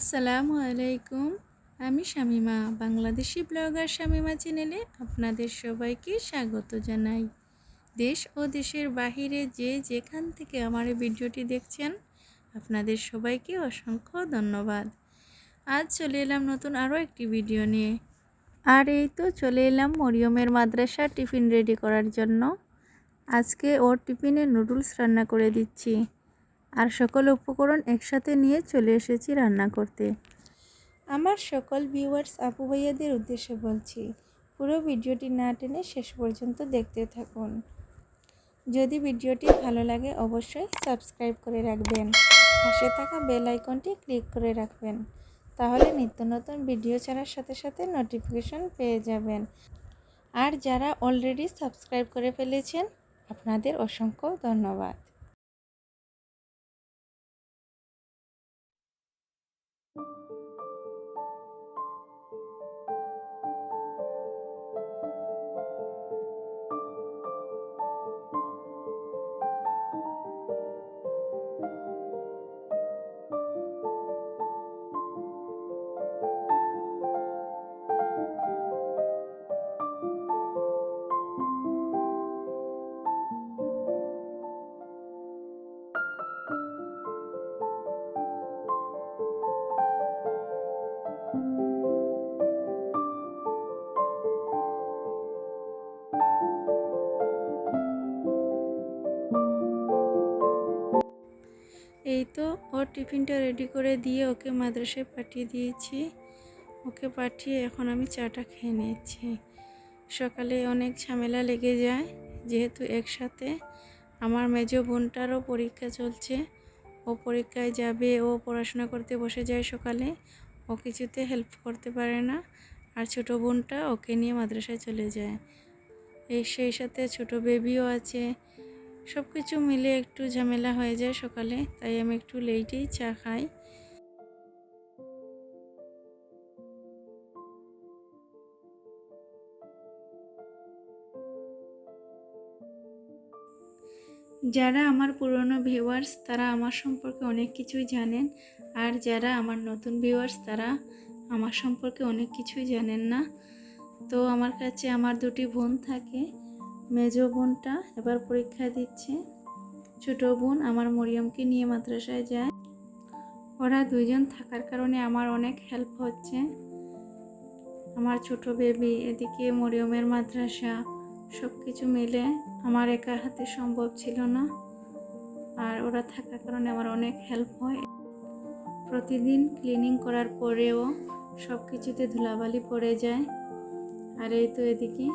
আসসালামু আলাইকুম। আমি শামিমা, বাংলাদেশি ব্লগার শামিমা চ্যানেলে আপনাদের সবাইকে স্বাগত জানাই। দেশ ও দেশের বাহিরে যে যেখান থেকে আমার এই ভিডিওটি দেখছেন, আপনাদের সবাইকে অসংখ্য ধন্যবাদ। আজ চলে এলাম নতুন আরও একটি ভিডিও নিয়ে। আর এই তো চলে এলাম মরিয়মের মাদ্রাসা টিফিন রেডি করার জন্য। আজকে ওর টিফিনে নুডলস রান্না করে দিচ্ছি। আর সকল উপকরণ একসাথে নিয়ে চলে এসেছি রান্না করতে। আমার সকল ভিউয়ার্স আপু ভাইয়াদের উদ্দেশ্যে বলছি, পুরো ভিডিওটি না টেনে শেষ পর্যন্ত দেখতে থাকুন। যদি ভিডিওটি ভালো লাগে অবশ্যই সাবস্ক্রাইব করে রাখবেন, পাশে থাকা বেল আইকনটি ক্লিক করে রাখবেন, তাহলে নিত্য নতুন ভিডিও ছাড়ার সাথে সাথে নোটিফিকেশন পেয়ে যাবেন। আর যারা অলরেডি সাবস্ক্রাইব করে ফেলেছেন, আপনাদের অসংখ্য ধন্যবাদ। এই তো ওর টিফিনটা রেডি করে দিয়ে ওকে মাদ্রাসায় পাঠিয়ে দিয়েছি। ওকে পাঠিয়ে এখন আমি চাটা খেয়ে নিয়েছি। সকালে অনেক ঝামেলা লেগে যায়, যেহেতু একসাথে আমার মেজো বোনটারও পরীক্ষা চলছে। ও পরীক্ষায় যাবে, ও পড়াশোনা করতে বসে যায় সকালে, ও কিছুতে হেল্প করতে পারে না। আর ছোটো বোনটা ওকে নিয়ে মাদ্রাসায় চলে যায়। সেই সাথে ছোটো বেবিও আছে। সব কিছু মিলে একটু ঝামেলা হয়ে যায় সকালে, তাই আমি একটু লেটেই চা খাই। যারা আমার পুরনো ভিউয়ার্স তারা আমার সম্পর্কে অনেক কিছুই জানেন, আর যারা আমার নতুন ভিউয়ার্স তারা আমার সম্পর্কে অনেক কিছুই জানেন না। তো আমার কাছে আমার দুটি বোন থাকে। মেজো বোনটা এবার পরীক্ষা দিচ্ছে, ছোটো বোন আমার মরিয়মকে নিয়ে মাদ্রাসায় যায়। ওরা দুইজন থাকার কারণে আমার অনেক হেল্প হচ্ছে। আমার ছোট বেবি, এদিকে মরিয়মের মাদ্রাসা, সব কিছু মিলে আমার একা হাতে সম্ভব ছিল না। আর ওরা থাকার কারণে আমার অনেক হেল্প হয়। প্রতিদিন ক্লিনিং করার পরেও সব কিছুতে ধুলাবালি পড়ে যায়। আর এই তো এদিকে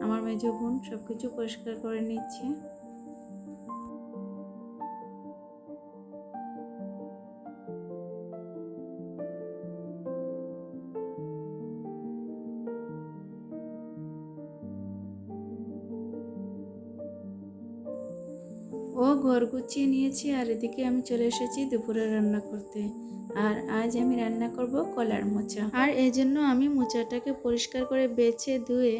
আমার মেজো বোন সব কিছু পরিষ্কার করে নিচ্ছে। ও ঘর গুছিয়ে নিয়েছি, আর এদিকে আমি চলে এসেছি দুপুরে রান্না করতে। আর আজ আমি রান্না করব কলার মোচা। আর এই জন্য আমি মোচাটাকে পরিষ্কার করে বেছে ধুয়ে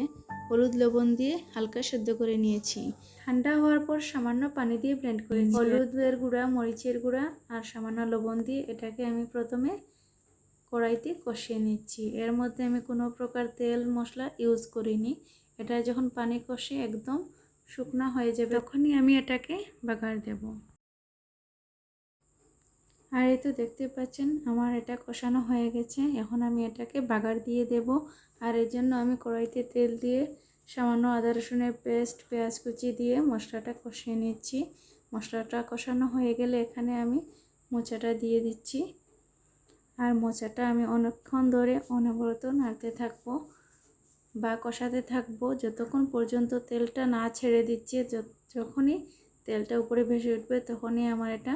হলুদ লবণ দিয়ে হালকা সেদ্ধ করে নিয়েছি। ঠান্ডা হওয়ার পর সামান্য পানি দিয়ে ব্লেন্ড করে নিয়েছি। হলুদের গুঁড়া, মরিচের গুঁড়া আর সামান্য লবণ দিয়ে এটাকে আমি প্রথমে কড়াইতে কষিয়ে নিচ্ছি। এর মধ্যে আমি কোনো প্রকার তেল মশলা ইউজ করিনি। এটা যখন পানি কষে একদম শুকনা হয়ে যাবে, তখনই আমি এটাকে বাগার দেব। আর এই তো দেখতে পাচ্ছেন আমার এটা কষানো হয়ে গেছে। এখন আমি এটাকে বাগার দিয়ে দেব। আর এর জন্য আমি কড়াইতে তেল দিয়ে সামান্য আদা রসুনের পেস্ট, পেঁয়াজ কুচি দিয়ে মশলাটা কষিয়ে নিচ্ছি। মশলাটা কষানো হয়ে গেলে এখানে আমি মোচাটা দিয়ে দিচ্ছি। আর মোচাটা আমি অনেকক্ষণ ধরে অনবরত নাড়তে থাকবো বা কষাতে থাকবো যতক্ষণ পর্যন্ত তেলটা না ছেড়ে দিচ্ছে। যখনই তেলটা উপরে ভেসে উঠবে তখনই আমার এটা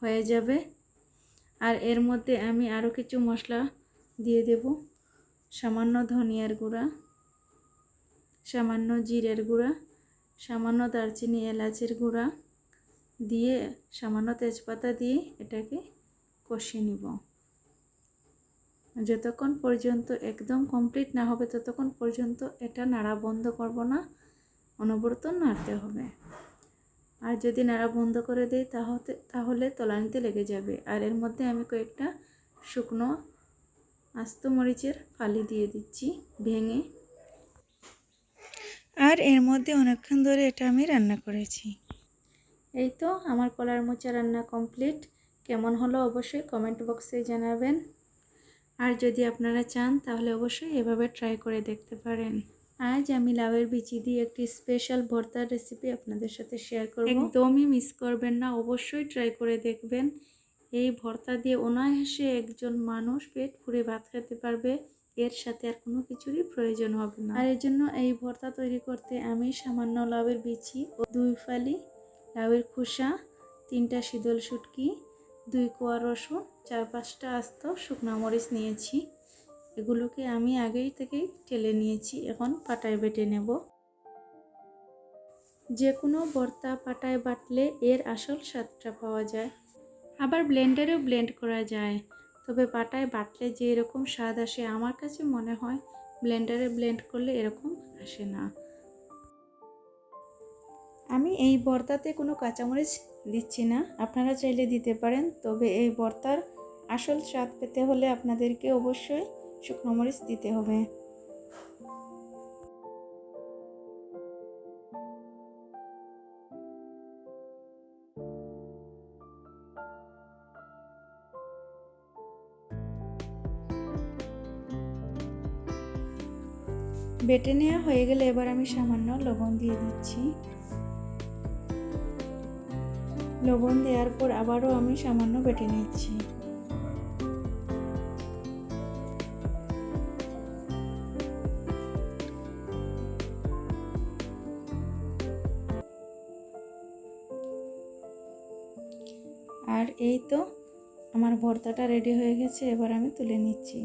হয়ে যাবে। আর এর মধ্যে আমি আরও কিছু মশলা দিয়ে দেব। সামান্য ধনিয়ার গুঁড়া, সামান্য জিরের গুঁড়া, সামান্য দারচিনি এলাচের গুঁড়া দিয়ে সামান্য তেজপাতা দিয়ে এটাকে কষিয়ে নিব। যতক্ষণ পর্যন্ত একদম কমপ্লিট না হবে ততক্ষণ পর্যন্ত এটা নাড়া বন্ধ করব না, অনবরত নাড়তে হবে। আর যদি নাড়া বন্ধ করে দেই তাহলে তলানিতে লেগে যাবে। আর এর মধ্যে আমি কয়েকটা শুকনো আস্ত মরিচের ফালি দিয়ে দিচ্ছি ভেঙে। আর এর মধ্যে অনেকক্ষণ ধরে এটা আমি রান্না করেছি। এই তো আমার কলার মোচা রান্না কমপ্লিট। কেমন হলো অবশ্যই কমেন্ট বক্সে জানাবেন। আর যদি আপনারা চান তাহলে অবশ্যই এভাবে ট্রাই করে দেখতে পারেন। আজ আমি লাউয়ের বিচি দিয়ে একটি স্পেশাল ভর্তার রেসিপি আপনাদের সাথে শেয়ার করব। একদমই মিস করবেন না, অবশ্যই ট্রাই করে দেখবেন। এই ভর্তা দিয়ে অনায়াসে একজন মানুষ পেট পুরে ভাত খেতে পারবে, এর সাথে আর কোনো কিছুরই প্রয়োজন হবে না। আর এর জন্য এই ভর্তা তৈরি করতে আমি সামান্য লাউয়ের বিচি ও 2 ফালি লাউয়ের খোসা, 3টা শীতল শুটকি, 2 কোয়া রসুন, 4-5টা আস্ত শুকনো মরিচ নিয়েছি। এগুলোকে আমি আগেই থেকেই টেলে নিয়েছি, এখন পাটায় বেটে নেব। যে কোনো ভর্তা পাটায় বাটলে এর আসল স্বাদটা পাওয়া যায়, আবার ব্লেন্ডারেও ব্লেন্ড করা যায়। তবে পাটায় বাটলে যে এরকম স্বাদ আসে আমার কাছে মনে হয় ব্লেন্ডারে ব্লেন্ড করলে এরকম আসে না। আমি এই ভর্তাতে কোনো কাঁচামরিচ দিচ্ছি না, আপনারা চাইলে দিতে পারেন। তবে এই ভর্তার আসল স্বাদ পেতে হলে আপনাদেরকে অবশ্যই শুকনো মরিচ দিতে হবে। বেটে নেওয়া হয়ে গেলে এবার আমি সামান্য লবণ দিয়ে দিচ্ছি। লবণ দেওয়ার পর আবারও আমি সামান্য বেটে নিচ্ছি। আর এই তো আমার ভর্তাটা রেডি হয়ে গেছে, এবার আমি তুলে নিচ্ছি।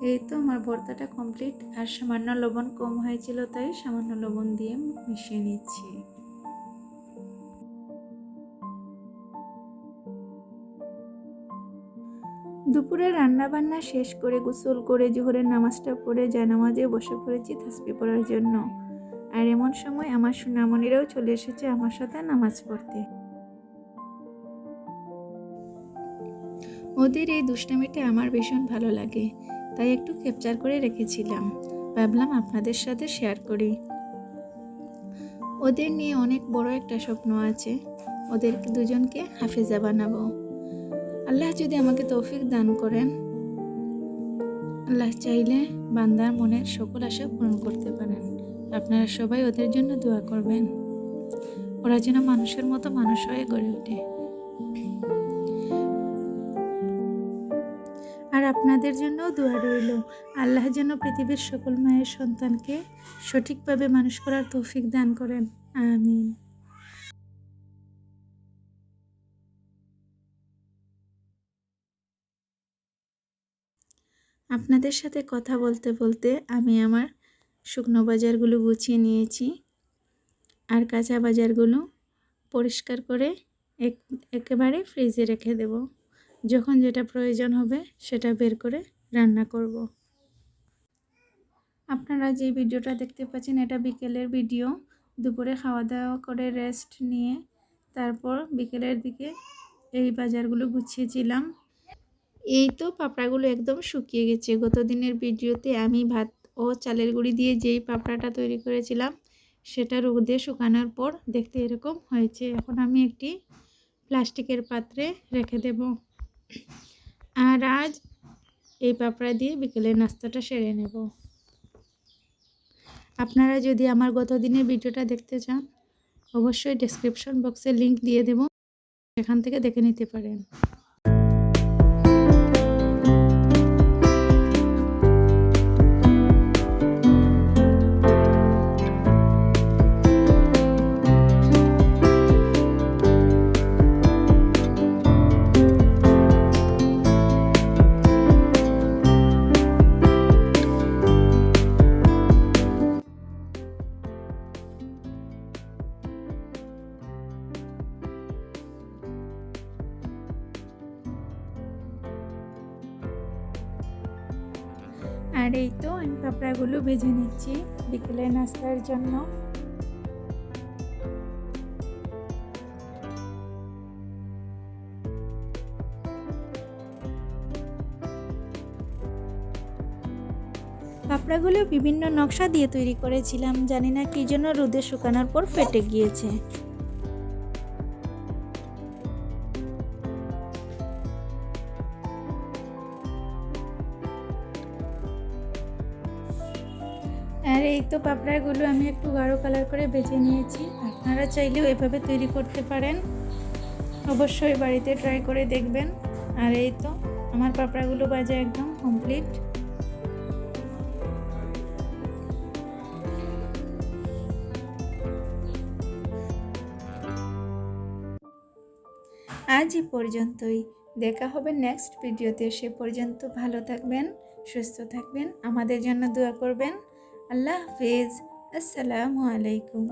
এই তো আমার ভর্তাটা কমপ্লিট। আর সামান্য লবণ কম হয়েছিল তাই সামান্য লবণ দিয়ে মিশিয়ে নিচ্ছি। দুপুরে রান্না বান্না শেষ করে গোসল করে জোহরের নামাজটা পড়ে জায়নামাজে বসে পড়েছি তাসবিহ পড়ার জন্য। আর এমন সময় আমার সোনামণিরাও চলে এসেছে আমার সাথে নামাজ পড়তে। ওদের এই দুষ্টামিটা আমার ভীষণ ভালো লাগে, তাই একটু ক্যাপচার করে রেখেছিলাম, ভাবলাম আপনাদের সাথে শেয়ার করি। ওদের নিয়ে অনেক বড় একটা স্বপ্ন আছে, ওদের দুজনকে হাফেজা বানাবো। আল্লাহ যদি আমাকে তৌফিক দান করেন, আল্লাহ চাইলে বান্দার মনের সকল আশা পূরণ করতে পারেন। আপনারা সবাই ওদের জন্য দোয়া করবেন, ওরা যেন মানুষের মতো মানুষ হয়ে গড়ে ওঠে। আর আপনাদের জন্যও দোয়া রইল, আল্লাহ যেন পৃথিবীর সকল মায়ের সন্তানকে সঠিকভাবে মানুষ করার তৌফিক দান করেন, আমিন। আপনাদের সাথে কথা বলতে বলতে আমি আমার শুকনো বাজারগুলো গুছিয়ে নিয়েছি, আর কাঁচা বাজারগুলো পরিষ্কার করে একেবারে ফ্রিজে রেখে দেব। যখন যেটা প্রয়োজন হবে সেটা বের করে রান্না করব। আপনারা যে ভিডিওটা দেখতে পাচ্ছেন এটা বিকেলের ভিডিও। দুপুরে খাওয়া দাওয়া করে রেস্ট নিয়ে তারপর বিকেলের দিকে এই বাজারগুলো গুছিয়েছিলাম। এই তো পাপড়াগুলো একদম শুকিয়ে গেছে। গত দিনের ভিডিওতে আমি ভাত ও চালের গুঁড়ি দিয়ে যেই পাপড়াটা তৈরি করেছিলাম সেটা রোদে শুকানোর পর দেখতে এরকম হয়েছে। এখন আমি একটি প্লাস্টিকের পাত্রে রেখে দেব। আর আজ এই পাপড়া দিয়ে বিকেলের নাস্তাটা সেরে নেব। আপনারা যদি আমার গত দিনের ভিডিওটা দেখতে চান অবশ্যই ডেসক্রিপশন বক্সে লিংক দিয়ে দেব, সেখান থেকে দেখে নিতে পারেন। আর এই তো আমি পাপড়াগুলো ভেজে নিচ্ছি বিকেলের নাস্তার জন্য। পাপড়াগুলো বিভিন্ন নকশা দিয়ে তৈরি করেছিলাম, জানি না কী জন্য রোদে শুকানোর পর ফেটে গিয়েছে। আর এই তো পাপড়াগুলো আমি একটু গাঢ় কালার করে বেছে নিয়েছি। আপনারা চাইলেও এভাবে তৈরি করতে পারেন, অবশ্যই বাড়িতে ট্রাই করে দেখবেন। আর এই তো আমার পাপড়াগুলো ভাজা একদম কমপ্লিট। আজ এই পর্যন্তই, দেখা হবে নেক্সট ভিডিওতে। সে পর্যন্ত ভালো থাকবেন, সুস্থ থাকবেন, আমাদের জন্য দোয়া করবেন। আল্লাহ হাফেজ, আসসালামু আলাইকুম।